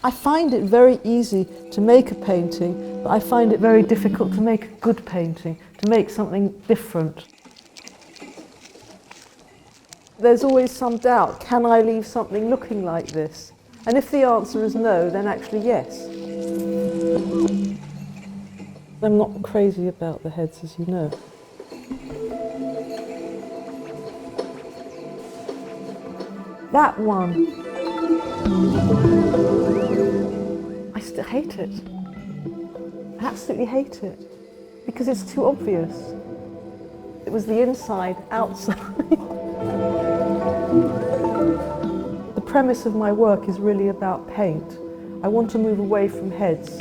I find it very easy to make a painting, but I find it very difficult to make a good painting, to make something different. There's always some doubt, can I leave something looking like this? And if the answer is no, then actually yes. I'm not crazy about the heads, as you know. That one. I still hate it. I absolutely hate it. Because it's too obvious. It was the inside, outside. The premise of my work is really about paint. I want to move away from heads.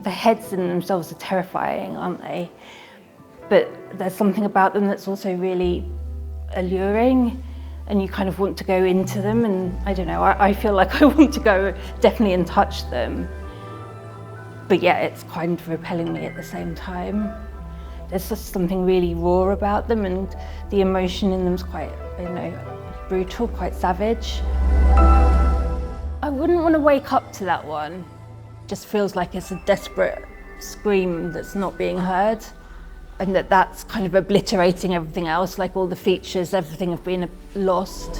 The heads in themselves are terrifying, aren't they? But there's something about them that's also really alluring, and you kind of want to go into them, and I don't know, I feel like I want to go definitely and touch them. But yeah, it's kind of repelling me at the same time. There's just something really raw about them, and the emotion in them's quite, you know, brutal, quite savage. I wouldn't want to wake up to that one. Just feels like it's a desperate scream that's not being heard, and that's kind of obliterating everything else, like all the features, everything have been lost.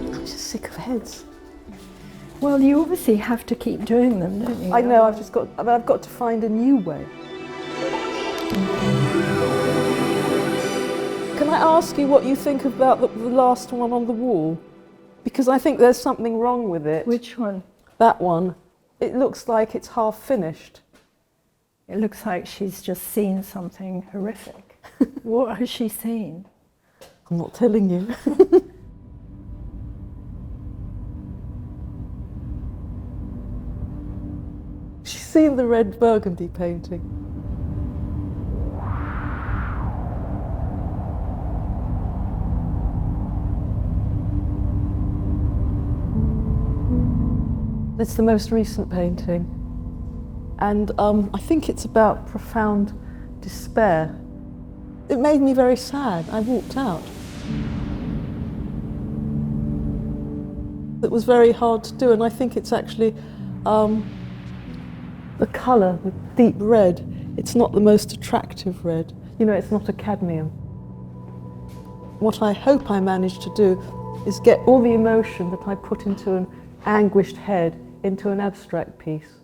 I'm just sick of heads. Well, you obviously have to keep doing them, don't you? I know, I've got to find a new way. Can I ask you what you think about the last one on the wall? Because I think there's something wrong with it. Which one? That one. It looks like it's half finished. It looks like she's just seen something horrific. What has she seen? I'm not telling you. She's seen the red burgundy painting. It's the most recent painting, and I think it's about profound despair. It made me very sad. I walked out. It was very hard to do, and I think it's actually the colour, the deep red. It's not the most attractive red. You know, it's not a cadmium. What I hope I managed to do is get all the emotion that I put into an anguished head into an abstract piece.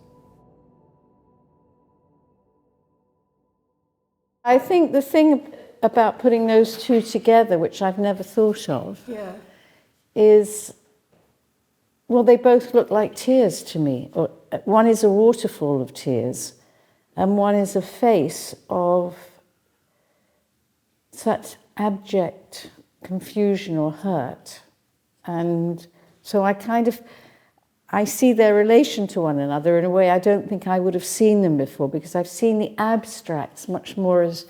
I think the thing about putting those two together, which I've never thought of, is, well, they both look like tears to me. Or one is a waterfall of tears, and one is a face of such abject confusion or hurt. And so I see their relation to one another in a way I don't think I would have seen them before, because I've seen the abstracts much more as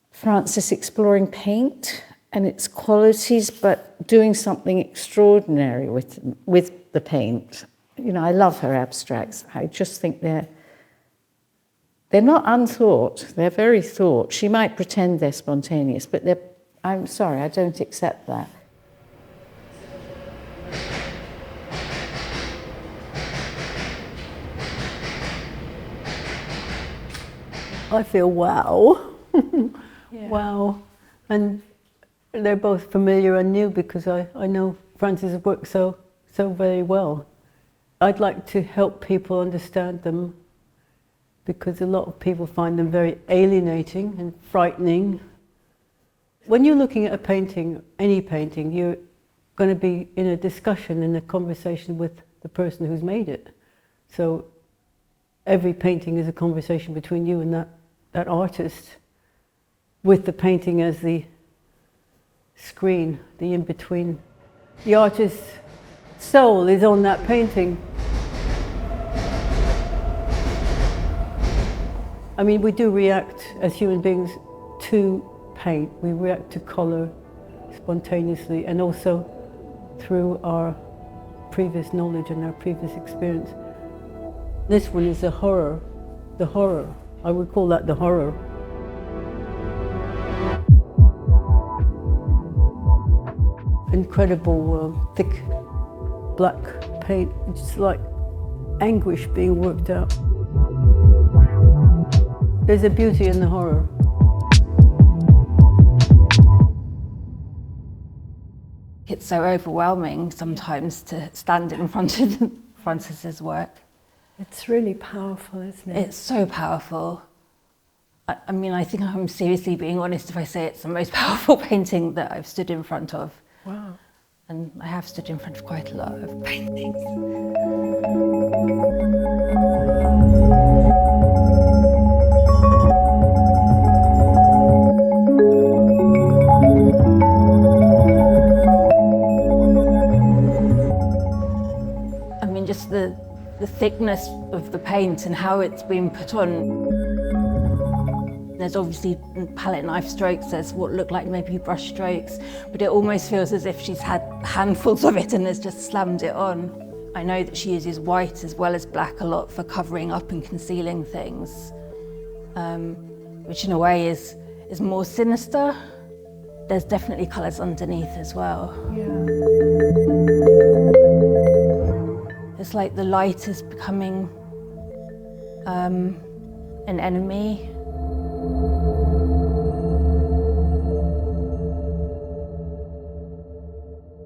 Frances exploring paint and its qualities, but doing something extraordinary with the paint. You know, I love her abstracts. I just think they're not unthought, they're very thought. She might pretend they're spontaneous, but I'm sorry, I don't accept that. I feel wow. Yeah. Wow. And they're both familiar and new because I know Frances' work so very well. I'd like to help people understand them because a lot of people find them very alienating and frightening. When you're looking at a painting, any painting, you're going to be in a discussion, in a conversation with the person who's made it. So every painting is a conversation between you and that artist, with the painting as the screen, the in-between. The artist's soul is on that painting. I mean, we do react as human beings to paint. We react to colour spontaneously and also through our previous knowledge and our previous experience. This one is the horror. I would call that the horror. Incredible thick black paint. It's like anguish being worked out. There's a beauty in the horror. It's so overwhelming sometimes to stand in front of Frances's work. It's really powerful, isn't it? It's so powerful. I mean, I think I'm seriously being honest if I say it's the most powerful painting that I've stood in front of. Wow. And I have stood in front of quite a lot of paintings. I mean, just the thickness of the paint and how it's been put on. There's obviously palette knife strokes, there's what look like maybe brush strokes, but it almost feels as if she's had handfuls of it and has just slammed it on. I know that she uses white as well as black a lot for covering up and concealing things, which in a way is more sinister. There's definitely colours underneath as well. Yeah. It's like the light is becoming an enemy.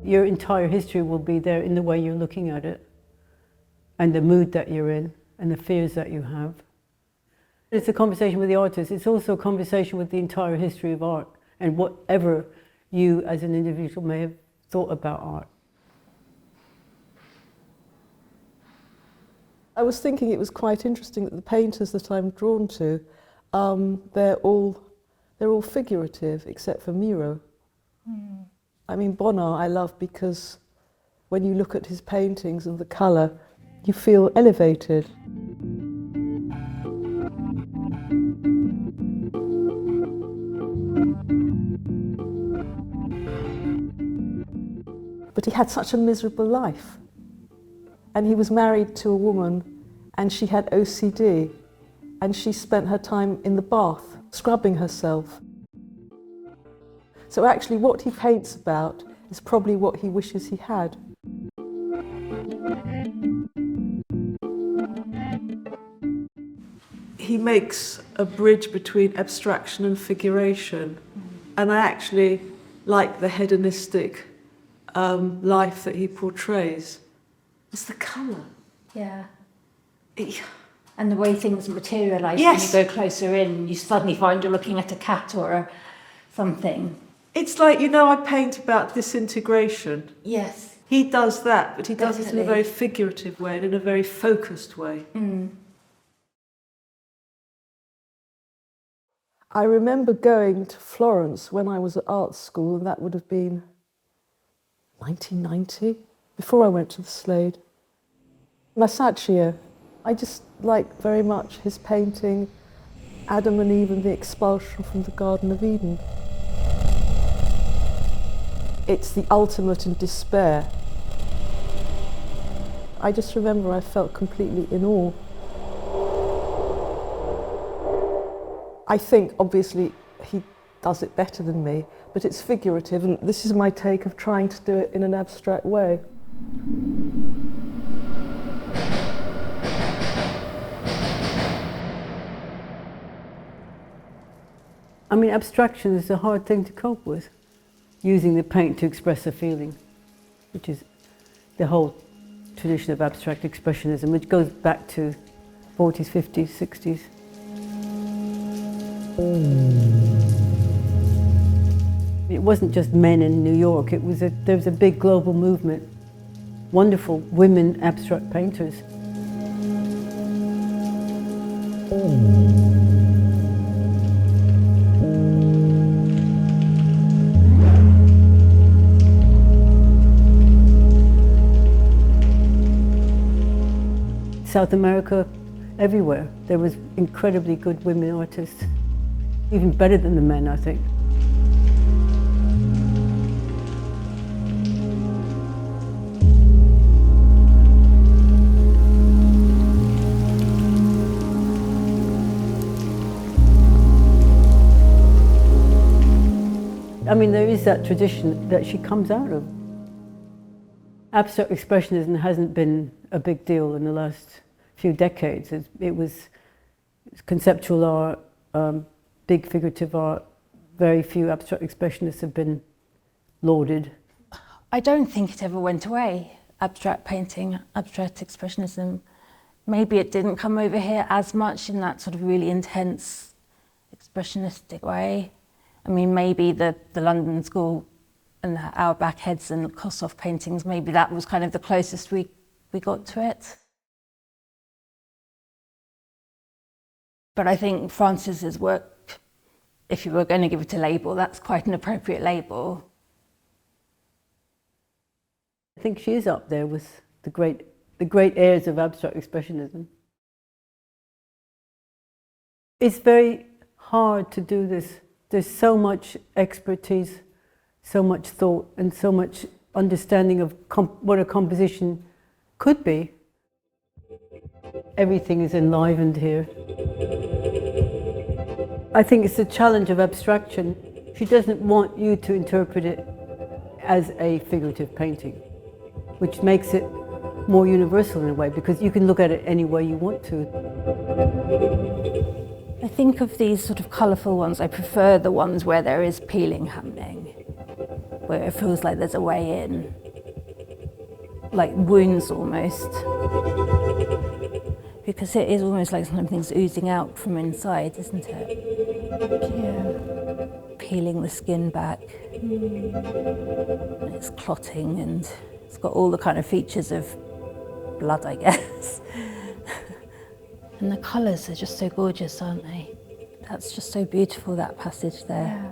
Your entire history will be there in the way you're looking at it, and the mood that you're in, and the fears that you have. It's a conversation with the artist. It's also a conversation with the entire history of art, and whatever you as an individual may have thought about art. I was thinking it was quite interesting that the painters that I'm drawn to, they're all figurative except for Miro. Mm. I mean, Bonnard I love because when you look at his paintings and the colour, you feel elevated. But he had such a miserable life. And he was married to a woman and she had OCD and she spent her time in the bath, scrubbing herself. So actually what he paints about is probably what he wishes he had. He makes a bridge between abstraction and figuration, and I actually like the hedonistic life that he portrays. It's the colour. Yeah. And the way things materialise. Yes. When you go closer in, you suddenly find you're looking at a cat or something. It's like, you know, I paint about disintegration. Yes. He does that, but he does it in a Definitely. very figurative way and in a very focused way. Mm. I remember going to Florence when I was at art school, and that would have been 1990, before I went to the Slade. Masaccio, I just like very much his painting Adam and Eve and the expulsion from the Garden of Eden. It's the ultimate in despair. I just remember I felt completely in awe. I think, obviously, he does it better than me, but it's figurative, and this is my take of trying to do it in an abstract way. I mean, abstraction is a hard thing to cope with, using the paint to express a feeling, which is the whole tradition of abstract expressionism, which goes back to 40s, 50s, 60s. It wasn't just men in New York, there was a big global movement. Wonderful women abstract painters. South America, everywhere, there was incredibly good women artists. Even better than the men, I think. I mean, there is that tradition that she comes out of. Abstract expressionism hasn't been a big deal in the last few decades. It was conceptual art, big figurative art. Very few abstract expressionists have been lauded. I don't think it ever went away, abstract painting, abstract expressionism. Maybe it didn't come over here as much in that sort of really intense expressionistic way. I mean, maybe the London School and the Auerbach heads and Kossoff paintings, maybe that was kind of the closest we got to it. But I think Frances's work, if you were going to give it a label, that's quite an appropriate label. I think she is up there with the great heirs of abstract expressionism. It's very hard to do this. There's so much expertise, so much thought, and so much understanding of what a composition could be. Everything is enlivened here. I think it's the challenge of abstraction. She doesn't want you to interpret it as a figurative painting, which makes it more universal in a way, because you can look at it any way you want to. I think of these sort of colourful ones, I prefer the ones where there is peeling happening, where it feels like there's a way in, like wounds almost. Because it is almost like something's oozing out from inside, isn't it? Yeah. Peeling the skin back. And it's clotting and it's got all the kind of features of blood, I guess. And the colours are just so gorgeous, aren't they? That's just so beautiful, that passage there.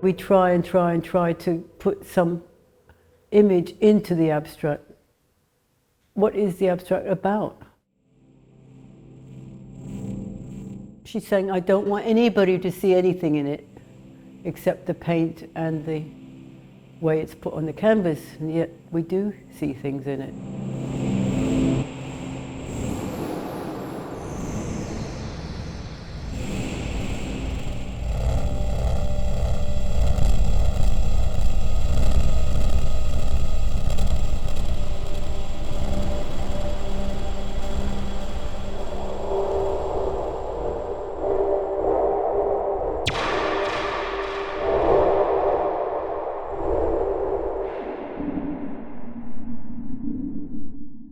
We try and try to put some image into the abstract. What is the abstract about? She's saying, I don't want anybody to see anything in it except the paint and the way it's put on the canvas, and yet we do see things in it.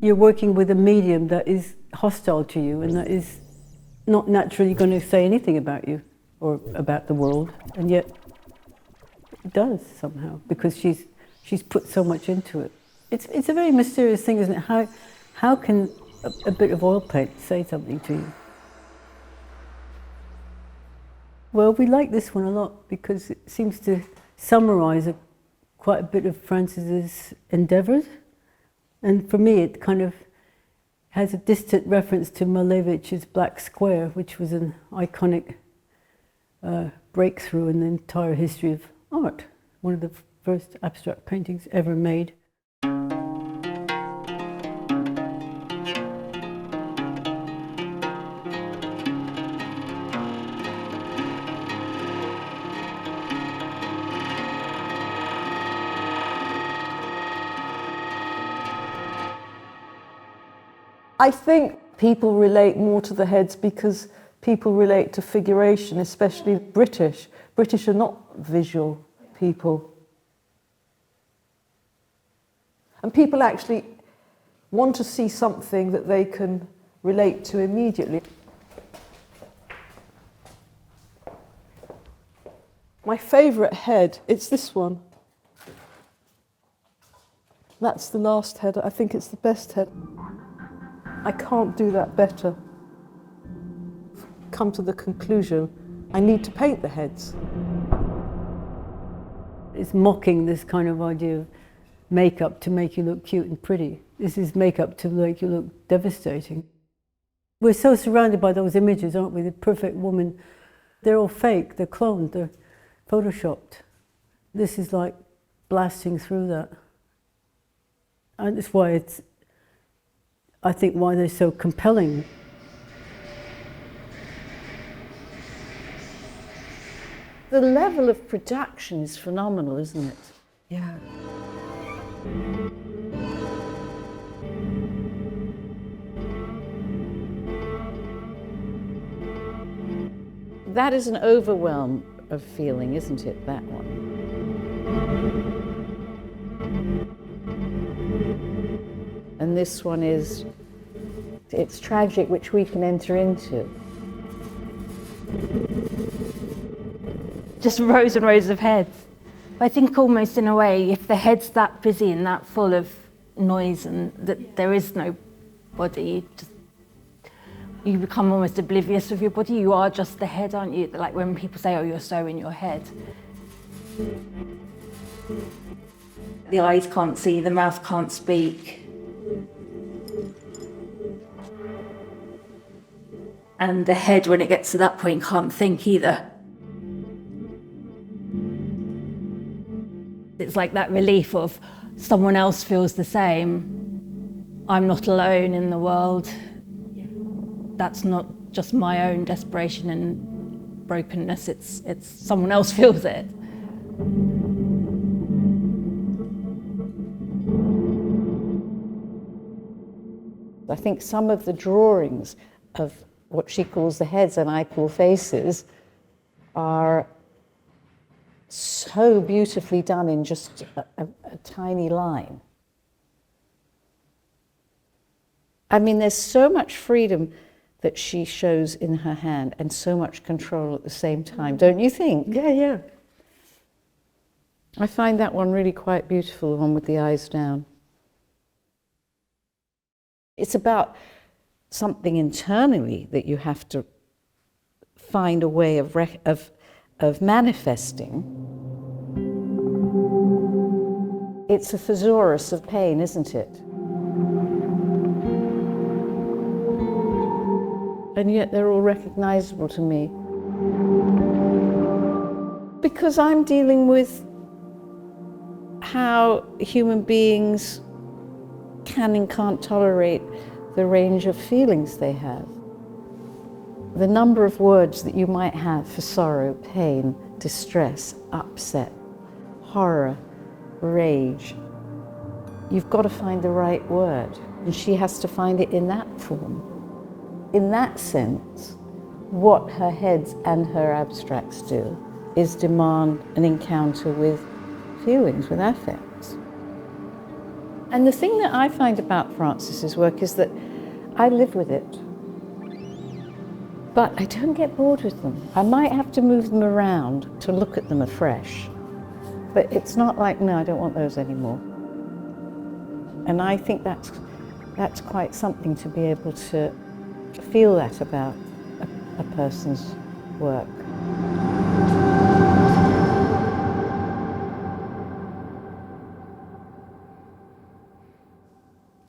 You're working with a medium that is hostile to you and that is not naturally going to say anything about you or about the world, and yet it does somehow, because she's put so much into it. It's a very mysterious thing, isn't it? How can a bit of oil paint say something to you? Well, we like this one a lot because it seems to summarise quite a bit of Frances's endeavours. And for me, it kind of has a distant reference to Malevich's Black Square, which was an iconic breakthrough in the entire history of art. One of the first abstract paintings ever made. I think people relate more to the heads because people relate to figuration, especially British. British are not visual people. And people actually want to see something that they can relate to immediately. My favourite head, it's this one. That's the last head. I think it's the best head. I can't do that better. Come to the conclusion, I need to paint the heads. It's mocking this kind of idea of makeup to make you look cute and pretty. This is makeup to make you look devastating. We're so surrounded by those images, aren't we? The perfect woman. They're all fake, they're cloned, they're photoshopped. This is like blasting through that. And it's why I think why they're so compelling. The level of production is phenomenal, isn't it? Yeah. That is an overwhelm of feeling, isn't it, that one? And this one is, it's tragic, which we can enter into. Just rows and rows of heads. I think almost in a way, if the head's that busy and that full of noise and that there is no body, you become almost oblivious of your body. You are just the head, aren't you? Like when people say, oh, you're so in your head. The eyes can't see, the mouth can't speak. And the head, when it gets to that point, can't think either. It's like that relief of someone else feels the same. I'm not alone in the world. That's not just my own desperation and brokenness, it's someone else feels it. I think some of the drawings of what she calls the heads and I call faces are so beautifully done in just a tiny line. I mean, there's so much freedom that she shows in her hand and so much control at the same time, don't you think? Yeah, yeah. I find that one really quite beautiful, the one with the eyes down. It's about something internally that you have to find a way of manifesting. It's a thesaurus of pain, isn't it? And yet they're all recognizable to me. Because I'm dealing with how human beings can and can't tolerate the range of feelings they have. The number of words that you might have for sorrow, pain, distress, upset, horror, rage. You've got to find the right word, and she has to find it in that form. In that sense, what her heads and her abstracts do is demand an encounter with feelings, with affects. And the thing that I find about Frances's work is that I live with it, but I don't get bored with them. I might have to move them around to look at them afresh, but it's not like, no, I don't want those anymore. And I think that's quite something to be able to feel that about a person's work.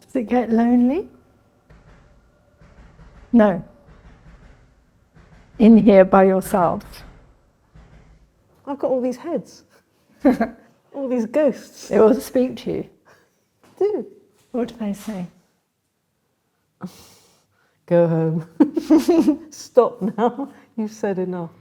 Does it get lonely? No. In here by yourself. I've got all these heads. All these ghosts. They all speak to you. Do. What do they say? Go home. Stop now. You've said enough.